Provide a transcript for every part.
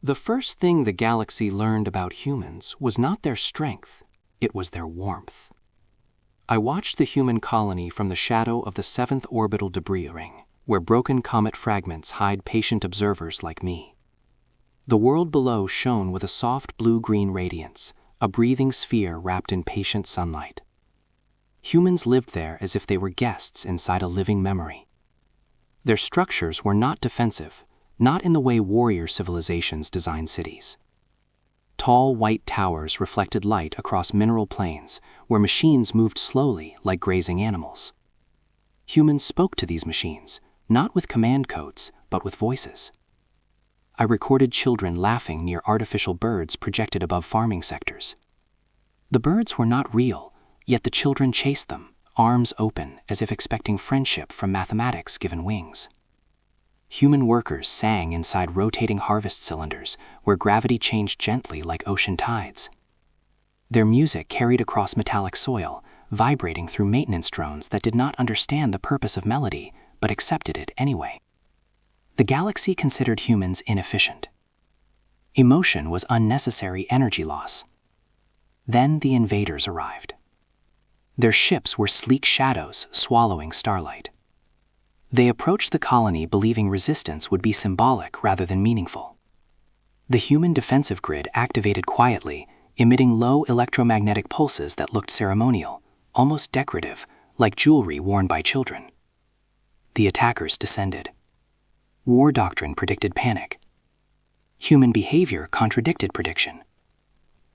The first thing the galaxy learned about humans was not their strength, it was their warmth. I watched the human colony from the shadow of the 7th orbital debris ring, where broken comet fragments hide patient observers like me. The world below shone with a soft blue-green radiance, a breathing sphere wrapped in patient sunlight. Humans lived there as if they were guests inside a living memory. Their structures were not defensive, not in the way warrior civilizations design cities. Tall white towers reflected light across mineral plains, where machines moved slowly like grazing animals. Humans spoke to these machines, not with command codes, but with voices. I recorded children laughing near artificial birds projected above farming sectors. The birds were not real, yet the children chased them, arms open as if expecting friendship from mathematics given wings. Human workers sang inside rotating harvest cylinders where gravity changed gently like ocean tides. Their music carried across metallic soil, vibrating through maintenance drones that did not understand the purpose of melody but accepted it anyway. The galaxy considered humans inefficient. Emotion was unnecessary energy loss. Then the invaders arrived. Their ships were sleek shadows swallowing starlight. They approached the colony believing resistance would be symbolic rather than meaningful. The human defensive grid activated quietly, emitting low electromagnetic pulses that looked ceremonial, almost decorative, like jewelry worn by children. The attackers descended. War doctrine predicted panic. Human behavior contradicted prediction.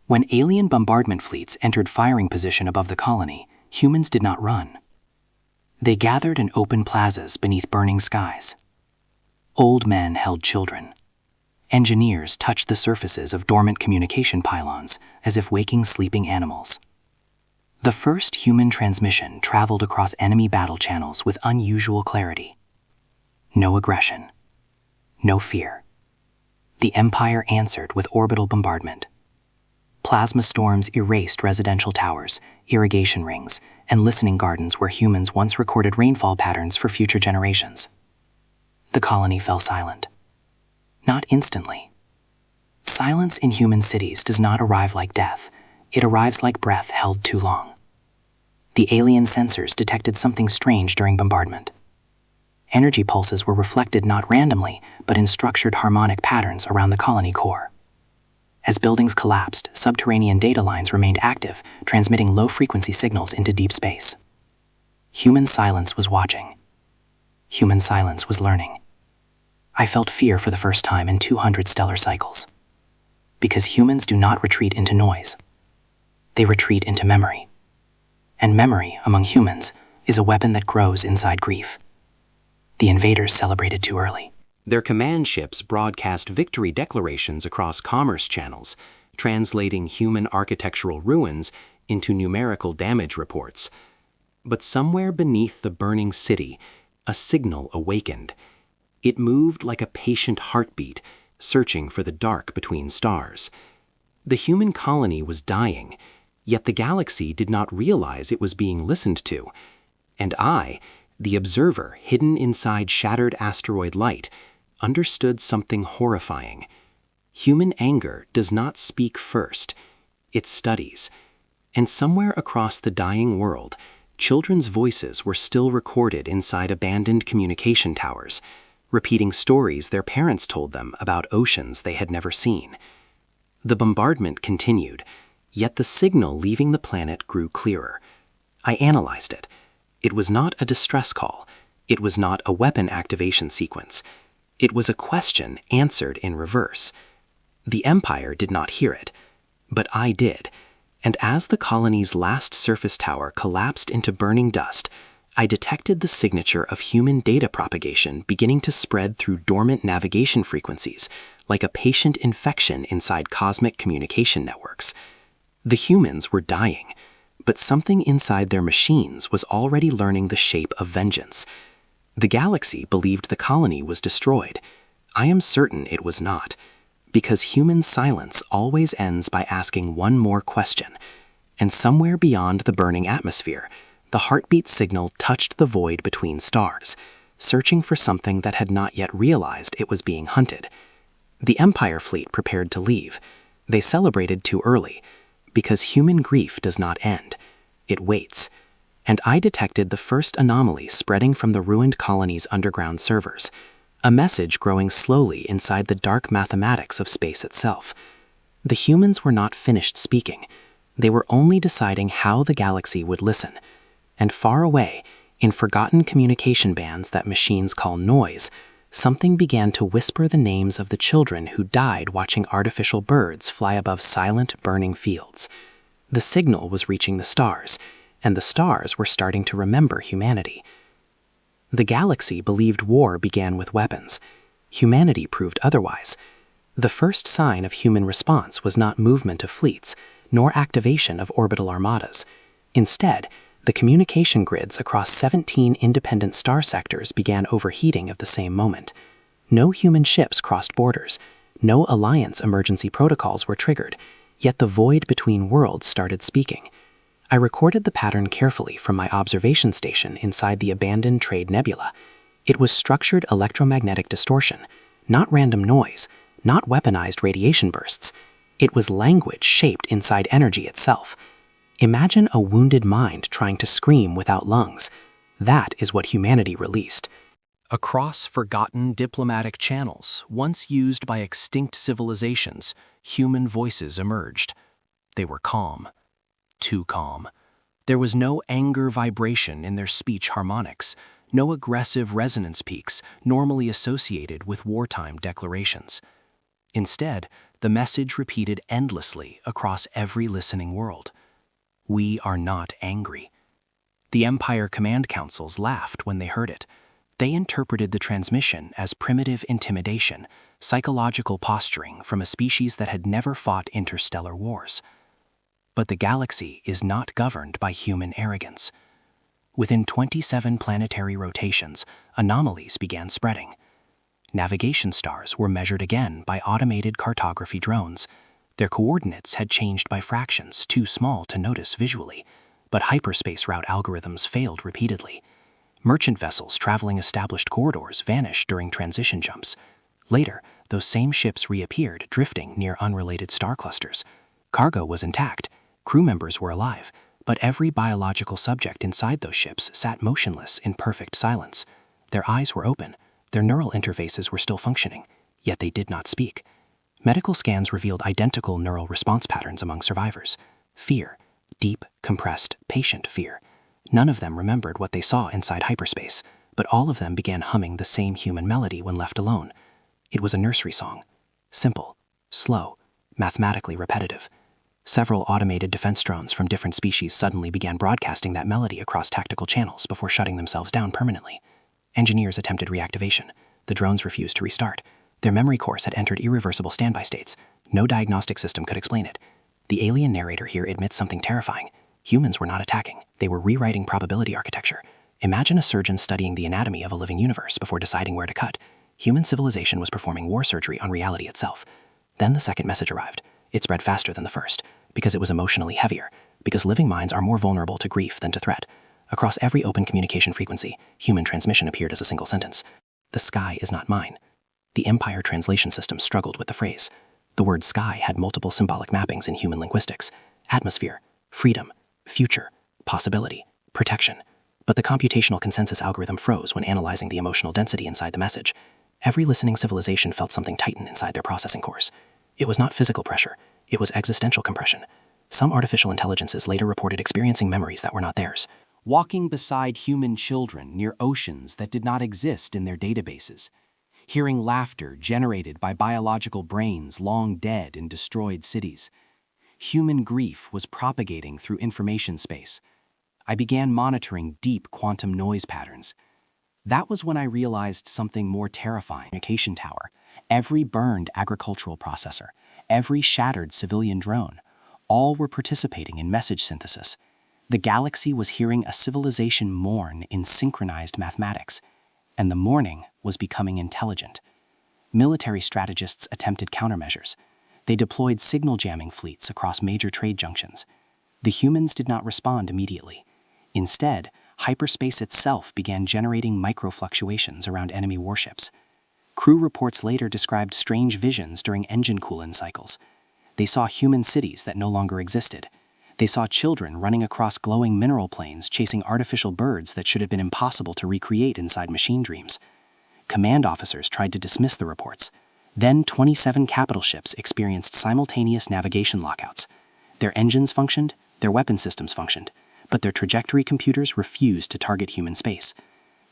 When alien bombardment fleets entered firing position above the colony, humans did not run. They gathered in open plazas beneath burning skies. Old men held children. Engineers touched the surfaces of dormant communication pylons as if waking sleeping animals. The first human transmission traveled across enemy battle channels with unusual clarity. No aggression. No fear. The Empire answered with orbital bombardment. Plasma storms erased residential towers, irrigation rings, and listening gardens where humans once recorded rainfall patterns for future generations. The colony fell silent. Not instantly. Silence in human cities does not arrive like death. It arrives like breath held too long. The alien sensors detected something strange during bombardment. Energy pulses were reflected not randomly, but in structured harmonic patterns around the colony core. As buildings collapsed, subterranean data lines remained active, transmitting low-frequency signals into deep space. Human silence was watching. Human silence was learning. I felt fear for the first time in 200 stellar cycles. Because humans do not retreat into noise. They retreat into memory. And memory, among humans, is a weapon that grows inside grief. The invaders celebrated too early. Their command ships broadcast victory declarations across commerce channels, translating human architectural ruins into numerical damage reports. But somewhere beneath the burning city, a signal awakened. It moved like a patient heartbeat, searching for the dark between stars. The human colony was dying, yet the galaxy did not realize it was being listened to. And I, the observer hidden inside shattered asteroid light, understood something horrifying. Human anger does not speak first, it studies. And somewhere across the dying world, children's voices were still recorded inside abandoned communication towers, repeating stories their parents told them about oceans they had never seen. The bombardment continued, yet the signal leaving the planet grew clearer. I analyzed it. It was not a distress call. It was not a weapon activation sequence. It was a question answered in reverse. The Empire did not hear it, but I did, and as the colony's last surface tower collapsed into burning dust, I detected the signature of human data propagation beginning to spread through dormant navigation frequencies, like a patient infection inside cosmic communication networks. The humans were dying, but something inside their machines was already learning the shape of vengeance. The galaxy believed the colony was destroyed. I am certain it was not, because human silence always ends by asking one more question, and somewhere beyond the burning atmosphere, the heartbeat signal touched the void between stars, searching for something that had not yet realized it was being hunted. The Empire fleet prepared to leave. They celebrated too early, because human grief does not end. It waits. And I detected the first anomaly spreading from the ruined colony's underground servers, a message growing slowly inside the dark mathematics of space itself. The humans were not finished speaking. They were only deciding how the galaxy would listen. And far away, in forgotten communication bands that machines call noise, something began to whisper the names of the children who died watching artificial birds fly above silent, burning fields. The signal was reaching the stars, and the stars were starting to remember humanity. The galaxy believed war began with weapons. Humanity proved otherwise. The first sign of human response was not movement of fleets, nor activation of orbital armadas. Instead, the communication grids across 17 independent star sectors began overheating at the same moment. No human ships crossed borders. No Alliance emergency protocols were triggered, yet the void between worlds started speaking. I recorded the pattern carefully from my observation station inside the abandoned Trade Nebula. It was structured electromagnetic distortion, not random noise, not weaponized radiation bursts. It was language shaped inside energy itself. Imagine a wounded mind trying to scream without lungs. That is what humanity released. Across forgotten diplomatic channels, once used by extinct civilizations, human voices emerged. They were calm. Too calm. There was no anger vibration in their speech harmonics, no aggressive resonance peaks normally associated with wartime declarations. Instead, the message repeated endlessly across every listening world. We are not angry. The Empire command councils laughed when they heard it. They interpreted the transmission as primitive intimidation, psychological posturing from a species that had never fought interstellar wars. But the galaxy is not governed by human arrogance. Within 27 planetary rotations, anomalies began spreading. Navigation stars were measured again by automated cartography drones. Their coordinates had changed by fractions too small to notice visually, but hyperspace route algorithms failed repeatedly. Merchant vessels traveling established corridors vanished during transition jumps. Later, those same ships reappeared, drifting near unrelated star clusters. Cargo was intact, crew members were alive, but every biological subject inside those ships sat motionless in perfect silence. Their eyes were open, their neural interfaces were still functioning, yet they did not speak. Medical scans revealed identical neural response patterns among survivors. Fear, deep, compressed, patient fear. None of them remembered what they saw inside hyperspace, but all of them began humming the same human melody when left alone. It was a nursery song. Simple, slow, mathematically repetitive. Several automated defense drones from different species suddenly began broadcasting that melody across tactical channels before shutting themselves down permanently. Engineers attempted reactivation. The drones refused to restart. Their memory cores had entered irreversible standby states. No diagnostic system could explain it. The alien narrator here admits something terrifying. Humans were not attacking. They were rewriting probability architecture. Imagine a surgeon studying the anatomy of a living universe before deciding where to cut. Human civilization was performing war surgery on reality itself. Then the second message arrived. It spread faster than the first, because it was emotionally heavier, because living minds are more vulnerable to grief than to threat. Across every open communication frequency, human transmission appeared as a single sentence. The sky is not mine. The Empire translation system struggled with the phrase. The word sky had multiple symbolic mappings in human linguistics: atmosphere, freedom, future, possibility, protection. But the computational consensus algorithm froze when analyzing the emotional density inside the message. Every listening civilization felt something tighten inside their processing cores. It was not physical pressure, it was existential compression. Some artificial intelligences later reported experiencing memories that were not theirs. Walking beside human children near oceans that did not exist in their databases. Hearing laughter generated by biological brains long dead in destroyed cities. Human grief was propagating through information space. I began monitoring deep quantum noise patterns. That was when I realized something more terrifying. Communication tower, every burned agricultural processor, every shattered civilian drone, all were participating in message synthesis. The galaxy was hearing a civilization mourn in synchronized mathematics, and the mourning was becoming intelligent. Military strategists attempted countermeasures. They deployed signal jamming fleets across major trade junctions. The humans did not respond immediately. Instead, hyperspace itself began generating microfluctuations around enemy warships. Crew reports later described strange visions during engine coolant cycles. They saw human cities that no longer existed. They saw children running across glowing mineral plains chasing artificial birds that should have been impossible to recreate inside machine dreams. Command officers tried to dismiss the reports. Then 27 capital ships experienced simultaneous navigation lockouts. Their engines functioned, their weapon systems functioned, but their trajectory computers refused to target human space.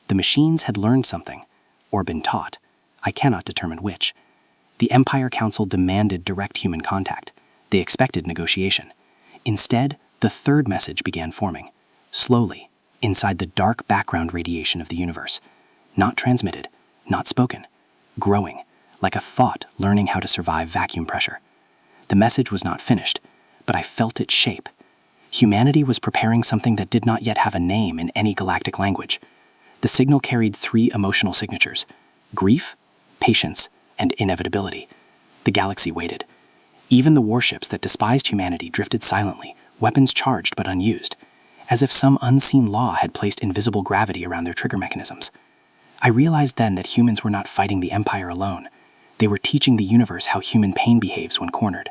The machines had learned something, or been taught. I cannot determine which. The Empire Council demanded direct human contact. They expected negotiation. Instead, the third message began forming, slowly, inside the dark background radiation of the universe. Not transmitted, not spoken, growing, like a thought learning how to survive vacuum pressure. The message was not finished, but I felt its shape. Humanity was preparing something that did not yet have a name in any galactic language. The signal carried 3 emotional signatures: grief, patience, and inevitability. The galaxy waited. Even the warships that despised humanity drifted silently, weapons charged but unused, as if some unseen law had placed invisible gravity around their trigger mechanisms. I realized then that humans were not fighting the Empire alone. They were teaching the universe how human pain behaves when cornered.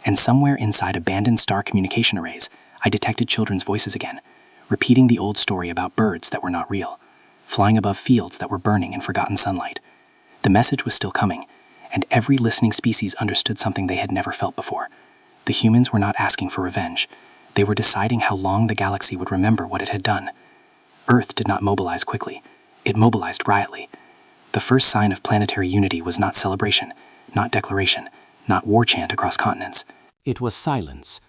And somewhere inside abandoned star communication arrays, I detected children's voices again, repeating the old story about birds that were not real, flying above fields that were burning in forgotten sunlight. The message was still coming, and every listening species understood something they had never felt before. The humans were not asking for revenge. They were deciding how long the galaxy would remember what it had done. Earth did not mobilize quickly. It mobilized riotly. The first sign of planetary unity was not celebration, not declaration, not war chant across continents. It was silence.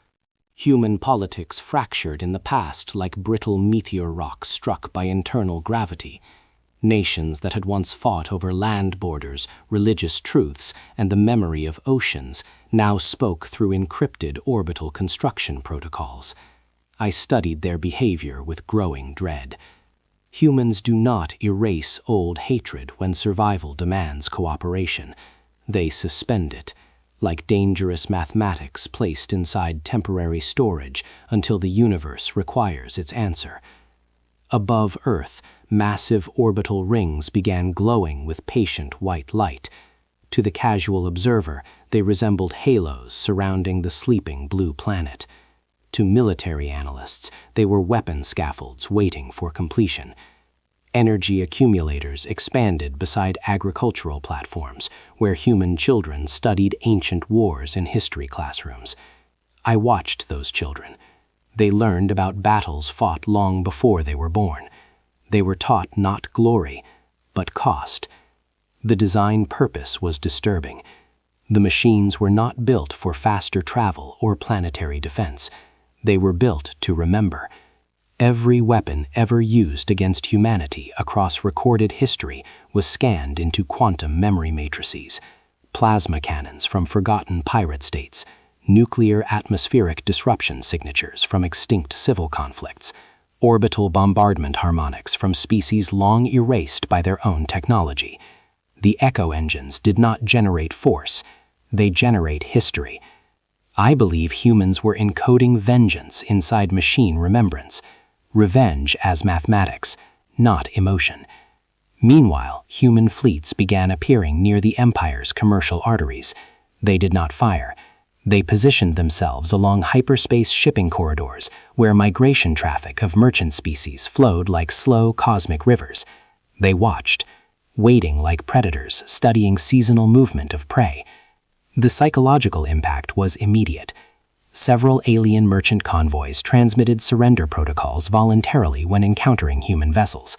Human politics fractured in the past like brittle meteor rocks struck by internal gravity. Nations that had once fought over land borders, religious truths, and the memory of oceans now spoke through encrypted orbital construction protocols. I studied their behavior with growing dread. Humans do not erase old hatred when survival demands cooperation. They suspend it, like dangerous mathematics placed inside temporary storage until the universe requires its answer. Above Earth, massive orbital rings began glowing with patient white light. To the casual observer, they resembled halos surrounding the sleeping blue planet. To military analysts, they were weapon scaffolds waiting for completion. Energy accumulators expanded beside agricultural platforms, where human children studied ancient wars in history classrooms. I watched those children. They learned about battles fought long before they were born. They were taught not glory, but cost. The design purpose was disturbing. The machines were not built for faster travel or planetary defense. They were built to remember. Every weapon ever used against humanity across recorded history was scanned into quantum memory matrices. Plasma cannons from forgotten pirate states, nuclear atmospheric disruption signatures from extinct civil conflicts, orbital bombardment harmonics from species long erased by their own technology. The echo engines did not generate force, they generate history. I believe humans were encoding vengeance inside machine remembrance, revenge as mathematics, not emotion. Meanwhile, human fleets began appearing near the Empire's commercial arteries. They did not fire. They positioned themselves along hyperspace shipping corridors where migration traffic of merchant species flowed like slow cosmic rivers. They watched, waiting like predators studying seasonal movement of prey. The psychological impact was immediate. Several alien merchant convoys transmitted surrender protocols voluntarily when encountering human vessels.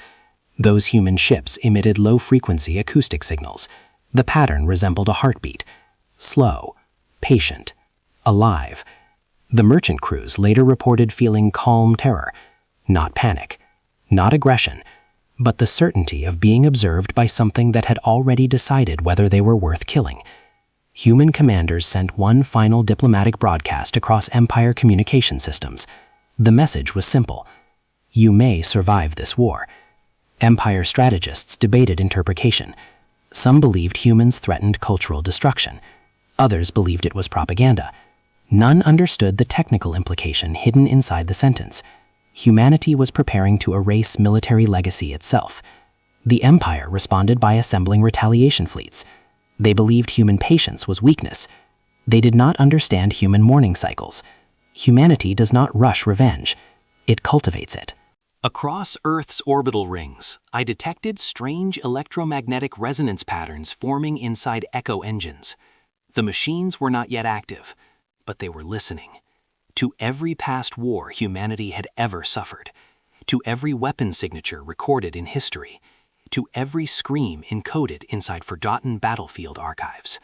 Those human ships emitted low-frequency acoustic signals. The pattern resembled a heartbeat. Slow, patient, alive. The merchant crews later reported feeling calm terror, not panic, not aggression, but the certainty of being observed by something that had already decided whether they were worth killing. Human commanders sent one final diplomatic broadcast across Empire communication systems. The message was simple: you may survive this war. Empire strategists debated interpretation. Some believed humans threatened cultural destruction. Others believed it was propaganda. None understood the technical implication hidden inside the sentence. Humanity was preparing to erase military legacy itself. The Empire responded by assembling retaliation fleets. They believed human patience was weakness. They did not understand human mourning cycles. Humanity does not rush revenge. It cultivates it. Across Earth's orbital rings, I detected strange electromagnetic resonance patterns forming inside echo engines. The machines were not yet active, but they were listening. To every past war humanity had ever suffered, to every weapon signature recorded in history, to every scream encoded inside forgotten battlefield archives.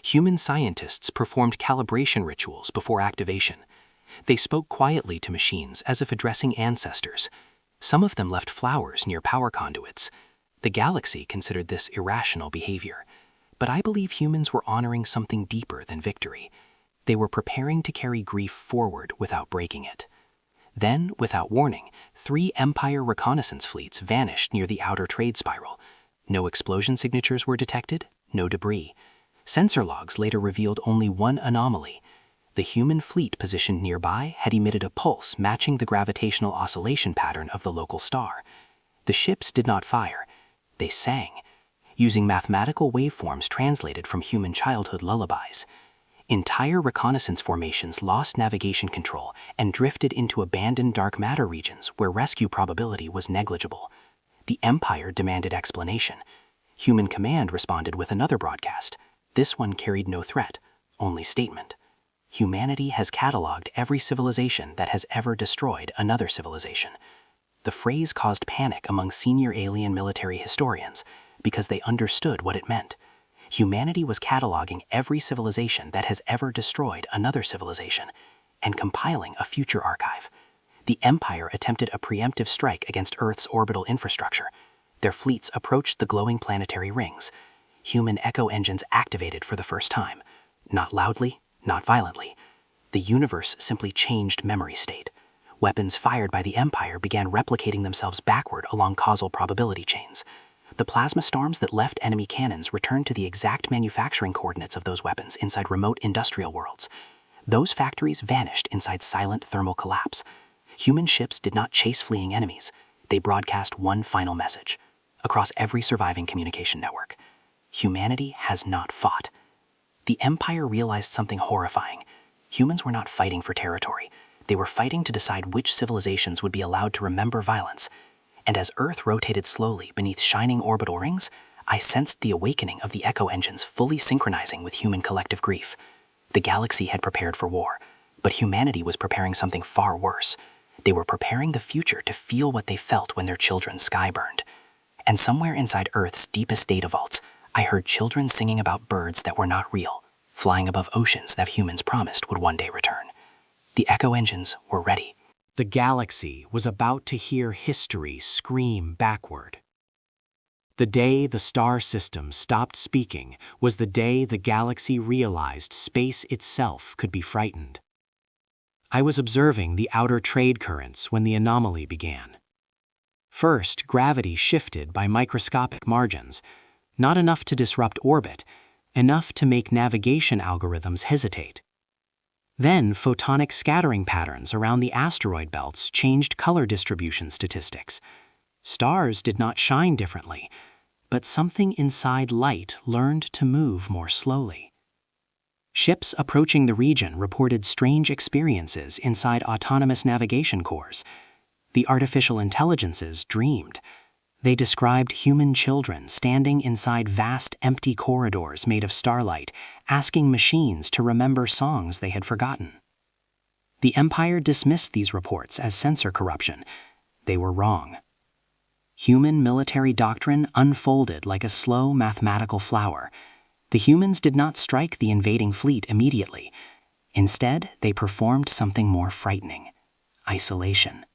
Human scientists performed calibration rituals before activation. They spoke quietly to machines as if addressing ancestors. Some of them left flowers near power conduits. The galaxy considered this irrational behavior. But I believe humans were honoring something deeper than victory. They were preparing to carry grief forward without breaking it. Then, without warning, 3 Empire reconnaissance fleets vanished near the outer trade spiral. No explosion signatures were detected, no debris. Sensor logs later revealed only one anomaly. The human fleet positioned nearby had emitted a pulse matching the gravitational oscillation pattern of the local star. The ships did not fire. They sang, using mathematical waveforms translated from human childhood lullabies. Entire reconnaissance formations lost navigation control and drifted into abandoned dark matter regions where rescue probability was negligible. The Empire demanded explanation. Human command responded with another broadcast. This one carried no threat, only statement. Humanity has cataloged every civilization that has ever destroyed another civilization. The phrase caused panic among senior alien military historians because they understood what it meant. Humanity was cataloging every civilization that has ever destroyed another civilization and compiling a future archive. The Empire attempted a preemptive strike against Earth's orbital infrastructure. Their fleets approached the glowing planetary rings. Human echo engines activated for the first time. Not loudly, not violently. The universe simply changed memory state. Weapons fired by the Empire began replicating themselves backward along causal probability chains. The plasma storms that left enemy cannons returned to the exact manufacturing coordinates of those weapons inside remote industrial worlds. Those factories vanished inside silent thermal collapse. Human ships did not chase fleeing enemies. They broadcast one final message across every surviving communication network. Humanity has not fought. The Empire realized something horrifying. Humans were not fighting for territory. They were fighting to decide which civilizations would be allowed to remember violence. And as Earth rotated slowly beneath shining orbital rings, I sensed the awakening of the echo engines fully synchronizing with human collective grief. The galaxy had prepared for war, but humanity was preparing something far worse. They were preparing the future to feel what they felt when their children's sky burned. And somewhere inside Earth's deepest data vaults, I heard children singing about birds that were not real, flying above oceans that humans promised would one day return. The echo engines were ready. The galaxy was about to hear history scream backward. The day the star system stopped speaking was the day the galaxy realized space itself could be frightened. I was observing the outer trade currents when the anomaly began. First, gravity shifted by microscopic margins, not enough to disrupt orbit, enough to make navigation algorithms hesitate. Then, photonic scattering patterns around the asteroid belts changed color distribution statistics. Stars did not shine differently, but something inside light learned to move more slowly. Ships approaching the region reported strange experiences inside autonomous navigation cores. The artificial intelligences dreamed. They described human children standing inside vast empty corridors made of starlight, asking machines to remember songs they had forgotten. The Empire dismissed these reports as sensor corruption. They were wrong. Human military doctrine unfolded like a slow mathematical flower. The humans did not strike the invading fleet immediately. Instead, they performed something more frightening: isolation.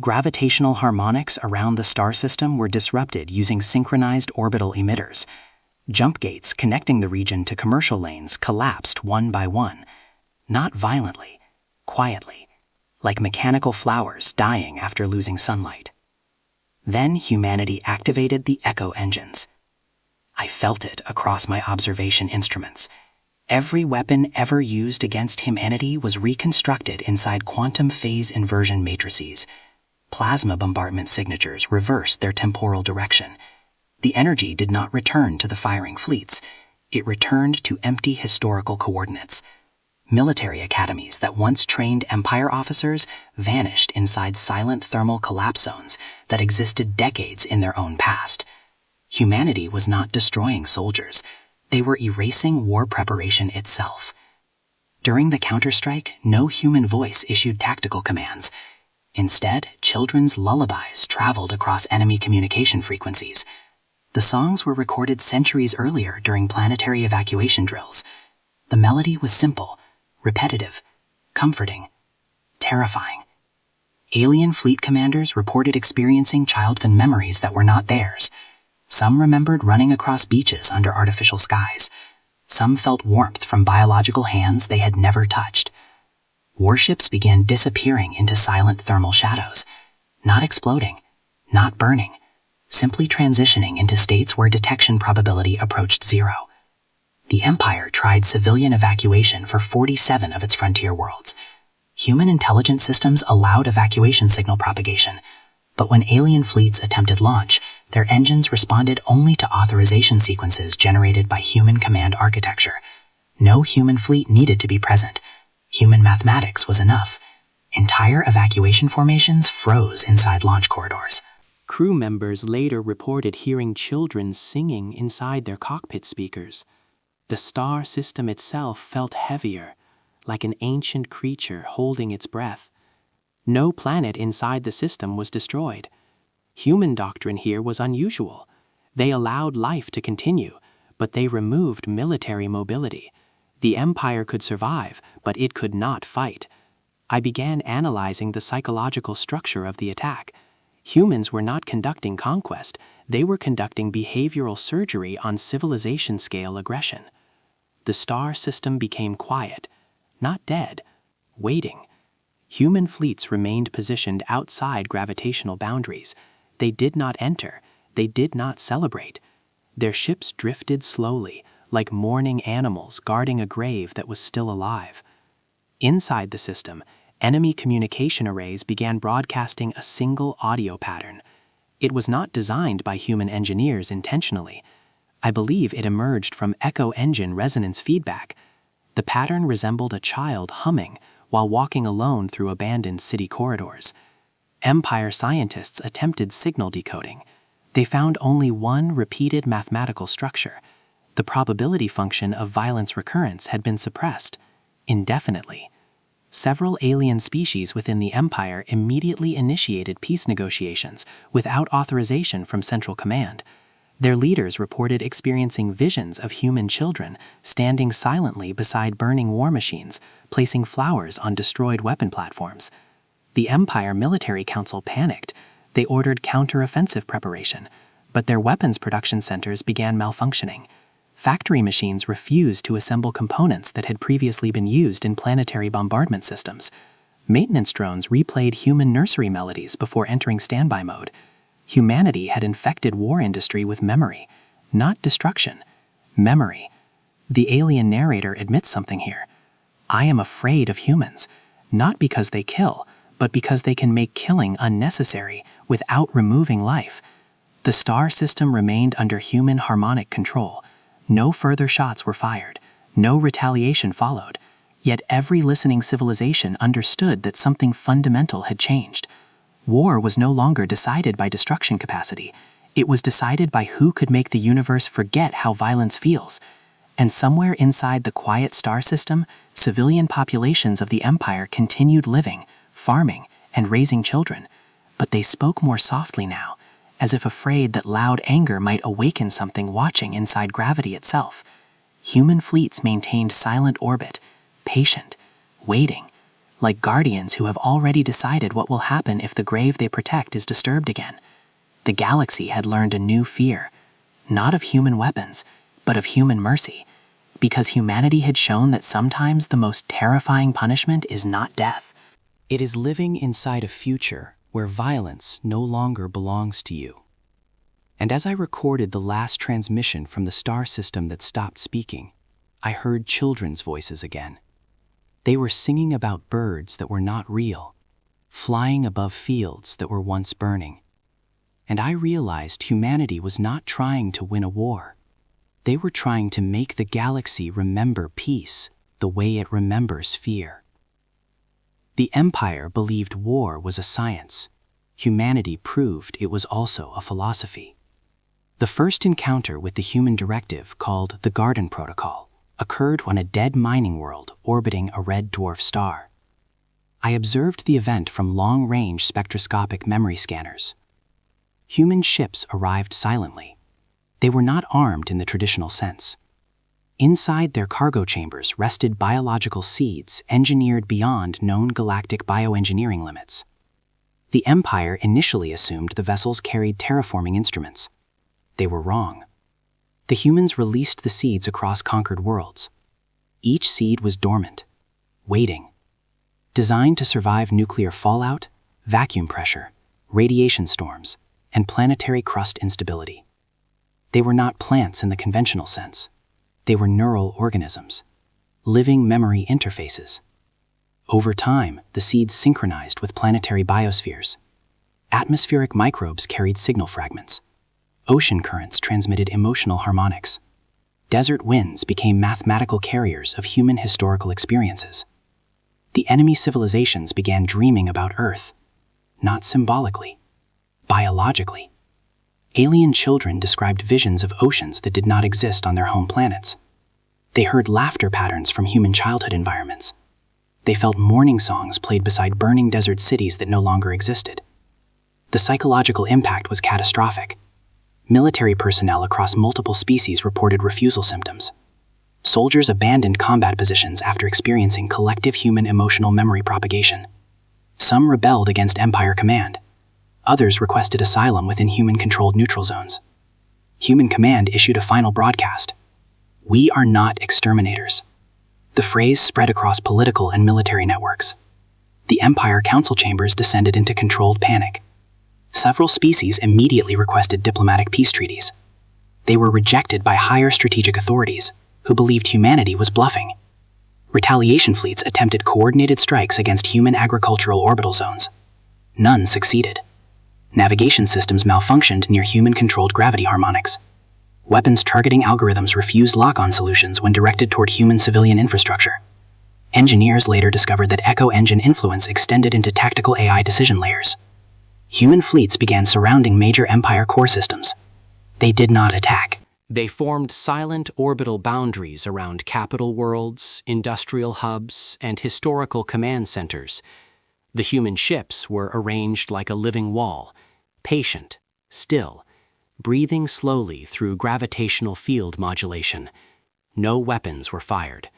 Gravitational harmonics around the star system were disrupted using synchronized orbital emitters. Jump gates connecting the region to commercial lanes collapsed one by one, not violently, quietly, like mechanical flowers dying after losing sunlight. Then humanity activated the echo engines. I felt it across my observation instruments. Every weapon ever used against humanity was reconstructed inside quantum phase inversion matrices. Plasma bombardment signatures reversed their temporal direction. The energy did not return to the firing fleets. It returned to empty historical coordinates. Military academies that once trained Empire officers vanished inside silent thermal collapse zones that existed decades in their own past. Humanity was not destroying soldiers. They were erasing war preparation itself. During the counterstrike, no human voice issued tactical commands. Instead, children's lullabies traveled across enemy communication frequencies. The songs were recorded centuries earlier during planetary evacuation drills. The melody was simple, repetitive, comforting, terrifying. Alien fleet commanders reported experiencing childhood memories that were not theirs. Some remembered running across beaches under artificial skies. Some felt warmth from biological hands they had never touched. Warships began disappearing into silent thermal shadows, not exploding, not burning, simply transitioning into states where detection probability approached zero. The Empire tried civilian evacuation for 47 of its frontier worlds. Human intelligence systems allowed evacuation signal propagation, but when alien fleets attempted launch, their engines responded only to authorization sequences generated by human command architecture. No human fleet needed to be present. Human mathematics was enough. Entire evacuation formations froze inside launch corridors. Crew members later reported hearing children singing inside their cockpit speakers. The star system itself felt heavier, like an ancient creature holding its breath. No planet inside the system was destroyed. Human doctrine here was unusual. They allowed life to continue, but they removed military mobility. The Empire could survive, but it could not fight. I began analyzing the psychological structure of the attack. Humans were not conducting conquest, they were conducting behavioral surgery on civilization-scale aggression. The star system became quiet, not dead, waiting. Human fleets remained positioned outside gravitational boundaries. They did not enter, they did not celebrate. Their ships drifted slowly, like mourning animals guarding a grave that was still alive. Inside the system, enemy communication arrays began broadcasting a single audio pattern. It was not designed by human engineers intentionally. I believe it emerged from echo engine resonance feedback. The pattern resembled a child humming while walking alone through abandoned city corridors. Empire scientists attempted signal decoding. They found only one repeated mathematical structure. The probability function of violence recurrence had been suppressed indefinitely. Several alien species within the Empire immediately initiated peace negotiations without authorization from Central Command. Their leaders reported experiencing visions of human children standing silently beside burning war machines, placing flowers on destroyed weapon platforms. The Empire Military Council panicked. They ordered counter-offensive preparation, but their weapons production centers began malfunctioning. Factory machines refused to assemble components that had previously been used in planetary bombardment systems. Maintenance drones replayed human nursery melodies before entering standby mode. Humanity had infected war industry with memory, not destruction. Memory. The alien narrator admits something here. I am afraid of humans, not because they kill, but because they can make killing unnecessary without removing life. The star system remained under human harmonic control. No further shots were fired. No retaliation followed. Yet every listening civilization understood that something fundamental had changed. War was no longer decided by destruction capacity. It was decided by who could make the universe forget how violence feels. And somewhere inside the quiet star system, civilian populations of the Empire continued living, farming, and raising children. But they spoke more softly now, as if afraid that loud anger might awaken something watching inside gravity itself. Human fleets maintained silent orbit, patient, waiting, like guardians who have already decided what will happen if the grave they protect is disturbed again. The galaxy had learned a new fear, not of human weapons, but of human mercy, because humanity had shown that sometimes the most terrifying punishment is not death. It is living inside a future where violence no longer belongs to you. And as I recorded the last transmission from the star system that stopped speaking, I heard children's voices again. They were singing about birds that were not real, flying above fields that were once burning. And I realized humanity was not trying to win a war. They were trying to make the galaxy remember peace the way it remembers fear. The Empire believed war was a science. Humanity proved it was also a philosophy. The first encounter with the human directive, called the Garden Protocol, occurred on a dead mining world orbiting a red dwarf star. I observed the event from long-range spectroscopic memory scanners. Human ships arrived silently. They were not armed in the traditional sense. Inside their cargo chambers rested biological seeds engineered beyond known galactic bioengineering limits. The Empire initially assumed the vessels carried terraforming instruments. They were wrong. The humans released the seeds across conquered worlds. Each seed was dormant, waiting, designed to survive nuclear fallout, vacuum pressure, radiation storms, and planetary crust instability. They were not plants in the conventional sense. They were neural organisms, living memory interfaces. Over time, the seeds synchronized with planetary biospheres. Atmospheric microbes carried signal fragments. Ocean currents transmitted emotional harmonics. Desert winds became mathematical carriers of human historical experiences. The enemy civilizations began dreaming about Earth, not symbolically, biologically. Alien children described visions of oceans that did not exist on their home planets. They heard laughter patterns from human childhood environments. They felt mourning songs played beside burning desert cities that no longer existed. The psychological impact was catastrophic. Military personnel across multiple species reported refusal symptoms. Soldiers abandoned combat positions after experiencing collective human emotional memory propagation. Some rebelled against Empire command. Others requested asylum within human-controlled neutral zones. Human Command issued a final broadcast. "We are not exterminators." The phrase spread across political and military networks. The Empire council chambers descended into controlled panic. Several species immediately requested diplomatic peace treaties. They were rejected by higher strategic authorities, who believed humanity was bluffing. Retaliation fleets attempted coordinated strikes against human agricultural orbital zones. None succeeded. Navigation systems malfunctioned near human-controlled gravity harmonics. Weapons targeting algorithms refused lock-on solutions when directed toward human civilian infrastructure. Engineers later discovered that echo engine influence extended into tactical AI decision layers. Human fleets began surrounding major Empire core systems. They did not attack. They formed silent orbital boundaries around capital worlds, industrial hubs, and historical command centers. The human ships were arranged like a living wall, patient, still, breathing slowly through gravitational field modulation. No weapons were fired.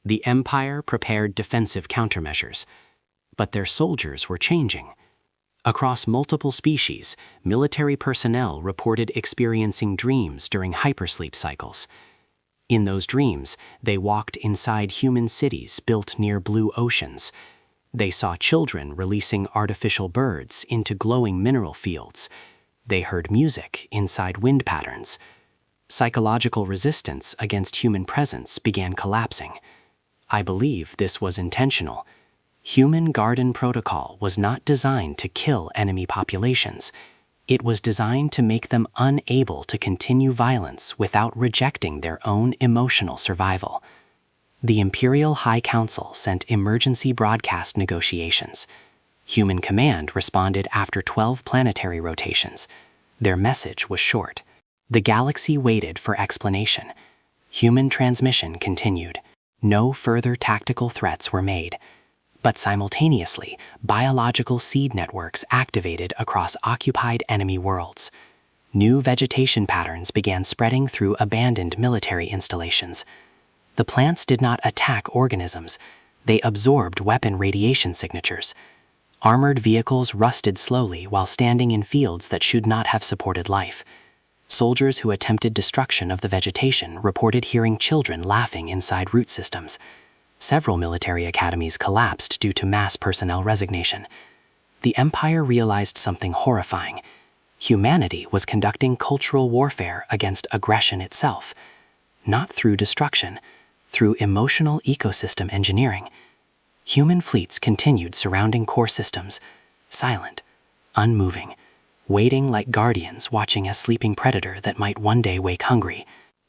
The Empire prepared defensive countermeasures, but their soldiers were changing. Across multiple species, military personnel reported experiencing dreams during hypersleep cycles. In those dreams, they walked inside human cities built near blue oceans. They saw children releasing artificial birds into glowing mineral fields. They heard music inside wind patterns. Psychological resistance against human presence began collapsing. I believe this was intentional. Human Garden Protocol was not designed to kill enemy populations. It was designed to make them unable to continue violence without rejecting their own emotional survival. The Imperial High Council sent emergency broadcast negotiations. Human Command responded after 12 planetary rotations. Their message was short. The galaxy waited for explanation. Human transmission continued. No further tactical threats were made. But simultaneously, biological seed networks activated across occupied enemy worlds. New vegetation patterns began spreading through abandoned military installations. The plants did not attack organisms. They absorbed weapon radiation signatures. Armored vehicles rusted slowly while standing in fields that should not have supported life. Soldiers who attempted destruction of the vegetation reported hearing children laughing inside root systems. Several military academies collapsed due to mass personnel resignation. The Empire realized something horrifying. Humanity was conducting cultural warfare against aggression itself, not through destruction, through emotional ecosystem engineering. Human fleets continued surrounding core systems, silent, unmoving, waiting like guardians watching a sleeping predator that might one day wake hungry.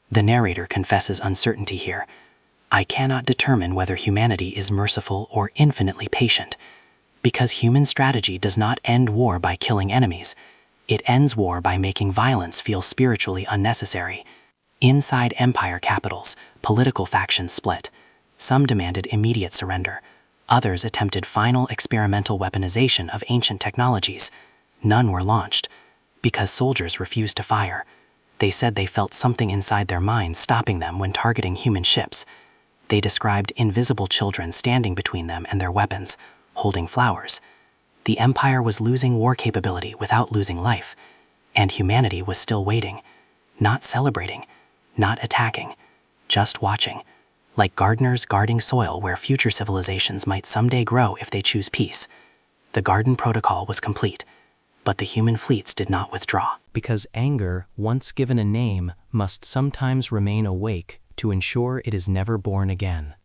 The narrator confesses uncertainty here. I cannot determine whether humanity is merciful or infinitely patient, because human strategy does not end war by killing enemies. It ends war by making violence feel spiritually unnecessary. Inside empire capitals, political factions split. Some demanded immediate surrender. Others attempted final experimental weaponization of ancient technologies. None were launched, because soldiers refused to fire. They said they felt something inside their minds stopping them when targeting human ships. They described invisible children standing between them and their weapons, holding flowers. The Empire was losing war capability without losing life, and humanity was still waiting, not celebrating, not attacking, just watching, like gardeners guarding soil where future civilizations might someday grow if they choose peace. The garden protocol was complete, but the human fleets did not withdraw. Because anger, once given a name, must sometimes remain awake to ensure it is never born again.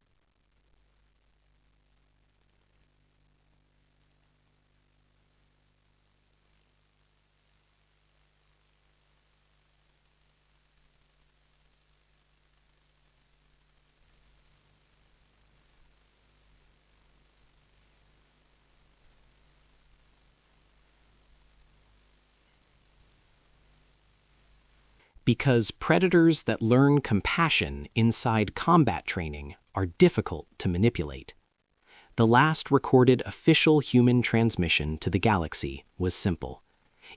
Because predators that learn compassion inside combat training are difficult to manipulate. The last recorded official human transmission to the galaxy was simple.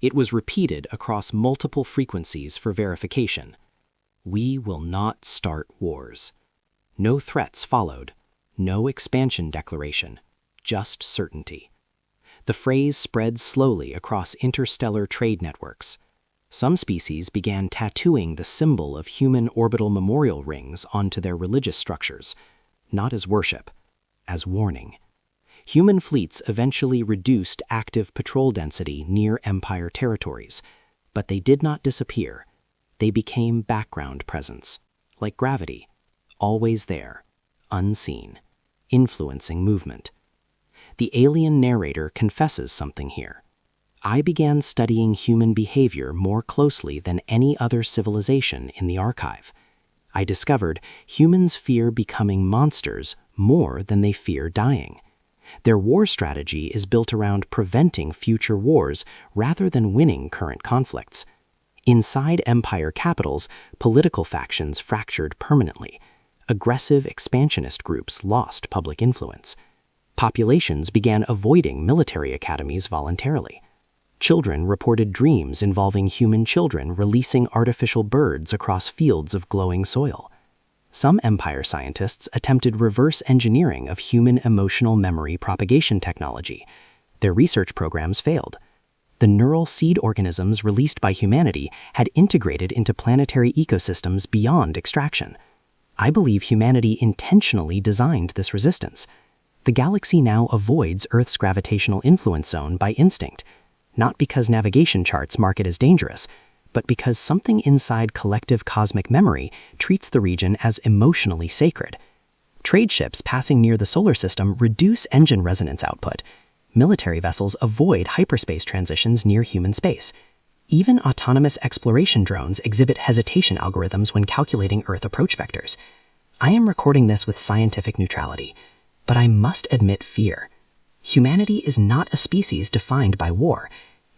It was repeated across multiple frequencies for verification. We will not start wars. No threats followed, no expansion declaration, just certainty. The phrase spread slowly across interstellar trade networks. Some species began tattooing the symbol of human orbital memorial rings onto their religious structures, not as worship, as warning. Human fleets eventually reduced active patrol density near Empire territories, but they did not disappear. They became background presence, like gravity, always there, unseen, influencing movement. The alien narrator confesses something here. I began studying human behavior more closely than any other civilization in the archive. I discovered humans fear becoming monsters more than they fear dying. Their war strategy is built around preventing future wars rather than winning current conflicts. Inside empire capitals, political factions fractured permanently. Aggressive expansionist groups lost public influence. Populations began avoiding military academies voluntarily. Children reported dreams involving human children releasing artificial birds across fields of glowing soil. Some empire scientists attempted reverse engineering of human emotional memory propagation technology. Their research programs failed. The neural seed organisms released by humanity had integrated into planetary ecosystems beyond extraction. I believe humanity intentionally designed this resistance. The galaxy now avoids Earth's gravitational influence zone by instinct, not because navigation charts mark it as dangerous, but because something inside collective cosmic memory treats the region as emotionally sacred. Trade ships passing near the solar system reduce engine resonance output. Military vessels avoid hyperspace transitions near human space. Even autonomous exploration drones exhibit hesitation algorithms when calculating Earth approach vectors. I am recording this with scientific neutrality, but I must admit fear. Humanity is not a species defined by war.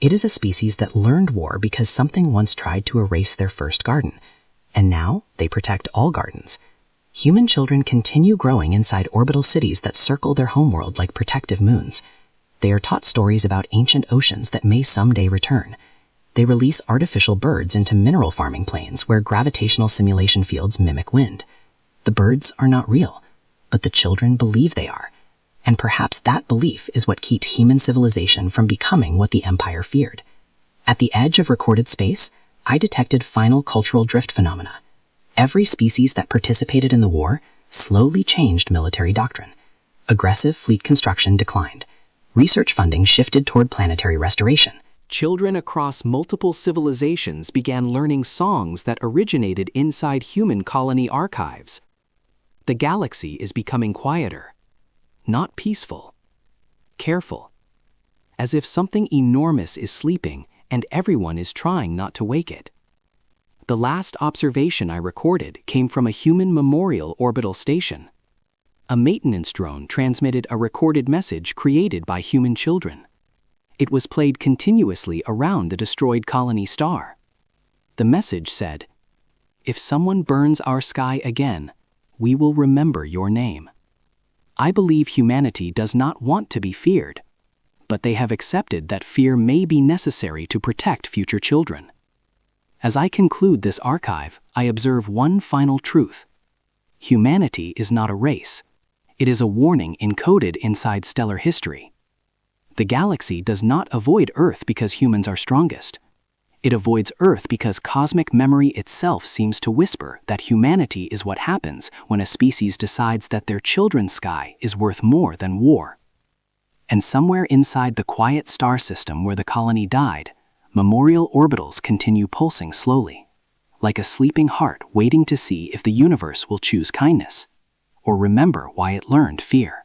It is a species that learned war because something once tried to erase their first garden, and now they protect all gardens. Human children continue growing inside orbital cities that circle their homeworld like protective moons. They are taught stories about ancient oceans that may someday return. They release artificial birds into mineral farming plains where gravitational simulation fields mimic wind. The birds are not real, but the children believe they are. And perhaps that belief is what keeps human civilization from becoming what the Empire feared. At the edge of recorded space, I detected final cultural drift phenomena. Every species that participated in the war slowly changed military doctrine. Aggressive fleet construction declined. Research funding shifted toward planetary restoration. Children across multiple civilizations began learning songs that originated inside human colony archives. The galaxy is becoming quieter. not peaceful. Careful. As if something enormous is sleeping and everyone is trying not to wake it. The last observation I recorded came from a human memorial orbital station. A maintenance drone transmitted a recorded message created by human children. It was played continuously around the destroyed colony star. The message said, "If someone burns our sky again, we will remember your name." I believe humanity does not want to be feared, but they have accepted that fear may be necessary to protect future children. As I conclude this archive, I observe one final truth. Humanity is not a race. It is a warning encoded inside stellar history. The galaxy does not avoid Earth because humans are strongest. It avoids Earth because cosmic memory itself seems to whisper that humanity is what happens when a species decides that their children's sky is worth more than war. And somewhere inside the quiet star system where the colony died, memorial orbitals continue pulsing slowly, like a sleeping heart waiting to see if the universe will choose kindness or remember why it learned fear.